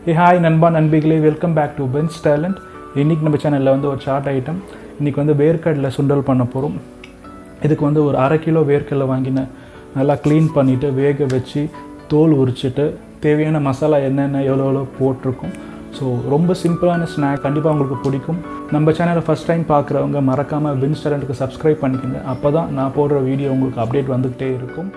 Hey hi நண்பா நண்பிகளே, welcome back to VinsTalent. இன்றைக்கி நம்ம சேனலில் வந்து ஒரு சாட் ஐட்டம். இன்றைக்கி வந்து வேர்க்கடலை சுண்டல் பண்ண போகிறோம். இதுக்கு வந்து ஒரு 1/2 கிலோ வேர்க்கடலை வாங்கினேன். நல்லா க்ளீன் பண்ணிவிட்டு வேக வச்சு தோல் உரிச்சிட்டு தேவையான மசாலா என்னென்ன எவ்வளோ போட்டிருக்கும். ஸோ ரொம்ப சிம்பிளான ஸ்நாக், கண்டிப்பாக உங்களுக்கு பிடிக்கும். நம்ம சேனலை ஃபஸ்ட் டைம் பார்க்குறவங்க மறக்காமல் VinsTalentக்கு சப்ஸ்கிரைப் பண்ணிக்கோங்க. அப்போ தான் நான் போடுற வீடியோ உங்களுக்கு அப்டேட் வந்துக்கிட்டே இருக்கும்.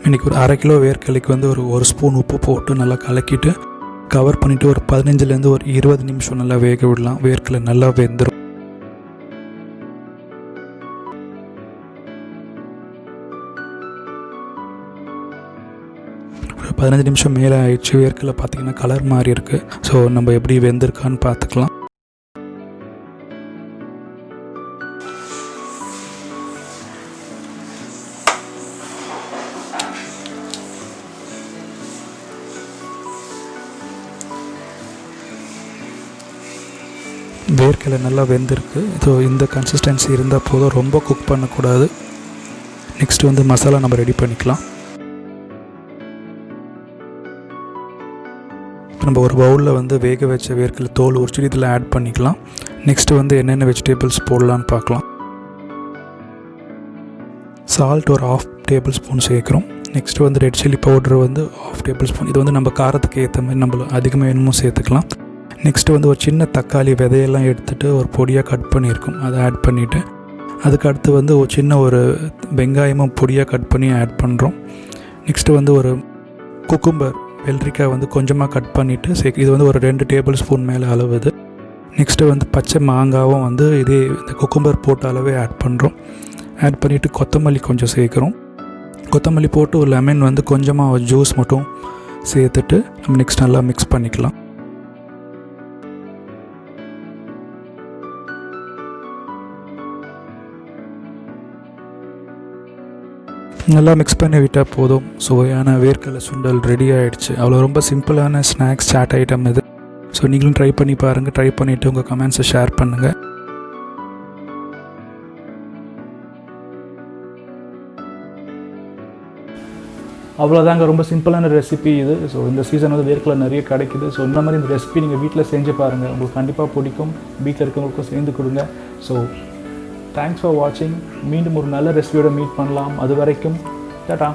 இன்றைக்கி ஒரு 1/2 கிலோ வேர்க்கடலைக்கு வந்து ஒரு ஸ்பூன் உப்பு போட்டு நல்லா கலக்கிட்டு கவர் பண்ணிவிட்டு ஒரு 15லேருந்து ஒரு 20 நிமிஷம் நல்லா வேக விடலாம். வேர்க்கடலை நல்லா வெந்துடும். ஒரு 15 நிமிஷம் மேலே ஆயிடுச்சு. வேர்க்கடலை பார்த்திங்கன்னா கலர் மாறி இருக்குது. ஸோ நம்ம எப்படி வெந்திருக்கான்னு பார்த்துக்கலாம். வேர்க்கடலை நல்லா வெந்திருக்கு. ஸோ இந்த கன்சிஸ்டன்சி இருந்தால் போதும், ரொம்ப குக் பண்ணக்கூடாது. நெக்ஸ்ட்டு வந்து மசாலா நம்ம ரெடி பண்ணிக்கலாம். நம்ம ஒரு பவுலில் வந்து வேக வச்ச வேர்க்கடலை தோல் உரிச்சிட்டு இதில் ஆட் பண்ணிக்கலாம். நெக்ஸ்ட்டு வந்து என்னென்ன வெஜிடபிள்ஸ் போடலான்னு பார்க்கலாம். சால்ட் ஒரு 1/2 டேபிள் ஸ்பூன் சேர்க்குறோம். நெக்ஸ்ட்டு வந்து ரெட் சில்லி பவுடர் வந்து 1/2 டேபிள் ஸ்பூன். இது வந்து நம்ம காரத்துக்கு ஏற்ற மாதிரி நம்ம அதிகமாக வேணுமோ சேர்த்துக்கலாம். நெக்ஸ்ட்டு வந்து ஒரு சின்ன தக்காளி விதையெல்லாம் எடுத்துகிட்டு ஒரு பொடியாக கட் பண்ணியிருக்கோம், அதை ஆட் பண்ணிவிட்டு அதுக்கு அடுத்து வந்து ஒரு சின்ன வெங்காயமும் பொடியாக கட் பண்ணி ஆட் பண்ணுறோம். நெக்ஸ்ட்டு வந்து ஒரு குக்கும்பர் வெள்ளரிக்காய் வந்து கொஞ்சமாக கட் பண்ணிவிட்டு இது வந்து ஒரு 2 டேபிள் ஸ்பூன் மேலே அளவுது. நெக்ஸ்ட்டு வந்து பச்சை மாங்காவும் வந்து இதே இந்த குக்கும்பர் போட்ட அளவே ஆட் பண்ணுறோம். ஆட் பண்ணிவிட்டு கொத்தமல்லி கொஞ்சம் சேர்க்குறோம். கொத்தமல்லி போட்டு ஒரு லெமன் வந்து கொஞ்சமாக ஜூஸ் மட்டும் சேர்த்துட்டு நம்ம நெக்ஸ்ட் நல்லா மிக்ஸ் பண்ணிக்கலாம். நல்லா மிக்ஸ் பண்ணி விட்டால் போதும், சுவையான வேர்க்கடலை சுண்டல் ரெடி ஆகிடுச்சு. அவ்வளோ ரொம்ப சிம்பிளான ஸ்நாக்ஸ் சாட் ஐட்டம் இது. ஸோ நீங்களும் ட்ரை பண்ணி பாருங்கள். ட்ரை பண்ணிவிட்டு உங்கள் கமெண்ட்ஸை ஷேர் பண்ணுங்கள். அவ்வளோதாங்க, ரொம்ப சிம்பிளான ரெசிபி இது. ஸோ இந்த சீசன் வந்து வேர்க்கடலை நிறைய கிடைக்குது. ஸோ இந்த மாதிரி இந்த ரெசிபி நீங்கள் வீட்டில் செஞ்சு பாருங்கள், உங்களுக்கு கண்டிப்பாக பிடிக்கும். வீட்டில் இருக்கவங்களுக்கும் சேர்ந்து கொடுங்க. ஸோ தேங்க்ஸ் ஃபார் வாட்சிங். மீண்டும் ஒரு நல்ல ரெசிபியோட மீட் பண்ணலாம். அது வரைக்கும் டாடா.